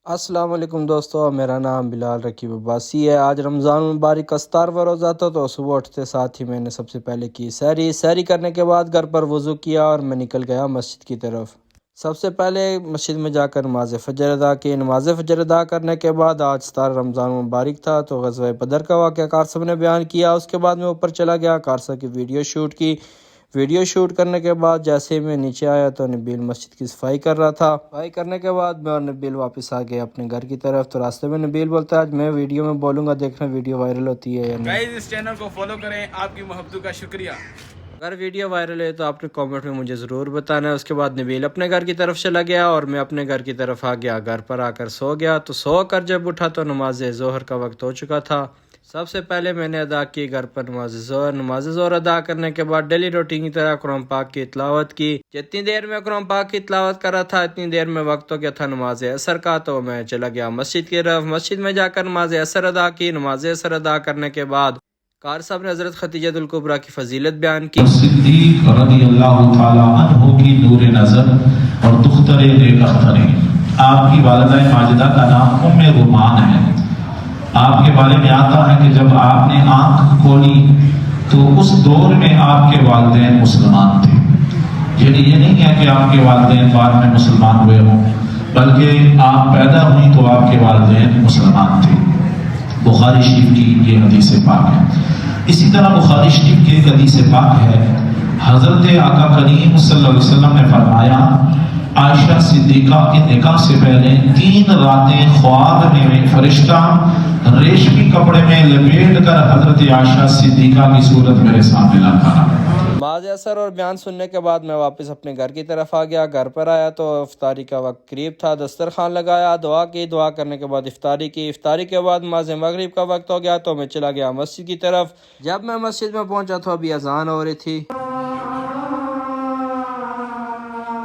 السلام علیکم دوستو، میرا نام بلال رکیب عباسی ہے۔ آج رمضان المبارک کا 17واں روزہ تھا، تو صبح اٹھتے ساتھ ہی میں نے سب سے پہلے کی سحری کرنے کے بعد گھر پر وضو کیا اور میں نکل گیا مسجد کی طرف۔ سب سے پہلے مسجد میں جا کر نماز فجر ادا کی۔ نماز فجر ادا کرنے کے بعد آج 17 رمضان مبارک تھا، تو غزوہ بدر کا واقعہ کارصب نے بیان کیا۔ اس کے بعد میں اوپر چلا گیا، کارصب کی ویڈیو شوٹ کی۔ ویڈیو شوٹ کرنے کے بعد جیسے ہی میں نیچے آیا تو نبیل مسجد کی صفائی کر رہا تھا۔ صفائی کرنے کے بعد میں اور نبیل واپس آ گئے اپنے گھر کی طرف، تو راستے میں نبیل بولتا ہے آج میں ویڈیو میں بولوں گا، دیکھنا ویڈیو وائرل ہوتی ہے یا نہیں۔ گائز اس چینل کو فالو کریں، آپ کی محبت کا شکریہ۔ اگر ویڈیو وائرل ہے تو آپ نے کامنٹ میں مجھے ضرور بتانا ہے۔ اس کے بعد نبیل اپنے گھر کی طرف چلا گیا اور میں اپنے گھر کی طرف آ گیا۔ گھر پر آ کر سو گیا، تو سو کر جب اٹھا تو نماز ظہر کا وقت ہو چکا تھا۔ سب سے پہلے میں نے ادا کی گھر پر نماز ظہر ادا کرنے کے بعد ڈیلی روٹین کی طرح قرآن پاک کی تلاوت کی۔ جتنی دیر میں قرآن پاک کی تلاوت کر رہا تھا اتنی دیر میں وقت ہو گیا تھا نماز عصر کا، تو میں چلا گیا مسجد کی طرف۔ مسجد میں جا کر نماز عصر ادا کی۔ نماز عصر ادا کرنے کے بعد کارصب نے حضرت خدیجہ الکبریٰ کی فضیلت بیان کی۔ صدیق رضی اللہ تعالی عنہ کی نور نظر اور دختر ایک اختر ہیں۔ آپ کی والدہ ماجدہ کا نام ام رومان ہے۔ آپ کے بارے میں آتا ہے کہ جب آپ نے آنکھ کھولی تو اس دور میں آپ کے والدین مسلمان تھے۔ یعنی یہ نہیں ہے کہ آپ کے والدین بعد میں مسلمان ہوئے ہوں، بلکہ آپ پیدا ہوئی تو آپ کے والدین مسلمان تھے۔ بخاری شریف کی یہ حدیث پاک ہے۔ اسی طرح بخاری شریف کی ایک حدیث پاک ہے، حضرت آقا کریم صلی اللہ علیہ وسلم نے فرمایا عائشہ صدیقہ کے نکاح سے پہلے 3 راتیں خواب میں فرشتہ ریشمی کپڑے میں لپیٹ کر حضرت عائشہ صدیقہ کی صورت میرے سامنے لاتا رہا۔ نماز عصر اور بیان سننے کے بعد میں واپس اپنے گھر کی طرف آ گیا۔ گھر پر آیا تو افطاری کا وقت قریب تھا، دسترخوان لگایا، دعا کی، دعا کرنے کے بعد افطاری کی۔ افطاری کے بعد نماز مغرب کا وقت ہو گیا تو میں چلا گیا مسجد کی طرف۔ جب میں مسجد میں پہنچا تو ابھی اذان ہو رہی تھی۔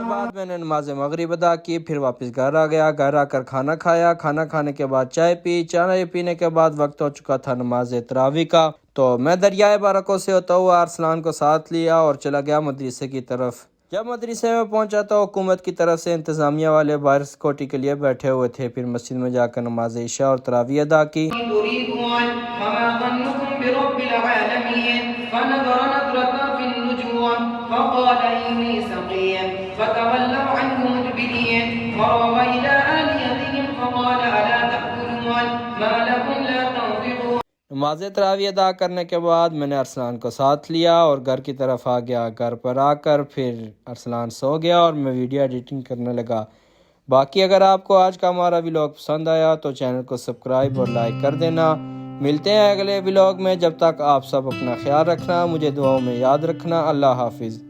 بعد میں نے نماز مغرب ادا کی، پھر واپس گھر آ گیا۔ گھر آ کر کھانا کھایا، کھانا کھانے کے بعد چائے پی۔ چائے پینے کے بعد وقت ہو چکا تھا نماز تراویح کا، تو میں دریائے بارکو سے ہوتا ہوا ارسلان کو ساتھ لیا اور چلا گیا مدرسے کی طرف۔ جب مدرسے میں پہنچا تو حکومت کی طرف سے انتظامیہ والے باہر سیکورٹی کے لیے بیٹھے ہوئے تھے۔ پھر مسجد میں جا کر نماز عشاء اور تراویح ادا کی۔ نماز تراویح ادا کرنے کے بعد میں نے ارسلان کو ساتھ لیا اور گھر کی طرف آ گیا۔ گھر پر آ کر پھر ارسلان سو گیا اور میں ویڈیو ایڈیٹنگ کرنے لگا۔ باقی اگر آپ کو آج کا ہمارا ولاگ پسند آیا تو چینل کو سبسکرائب اور لائک کر دینا۔ ملتے ہیں اگلے ولاگ میں، جب تک آپ سب اپنا خیال رکھنا، مجھے دعاؤں میں یاد رکھنا۔ اللہ حافظ۔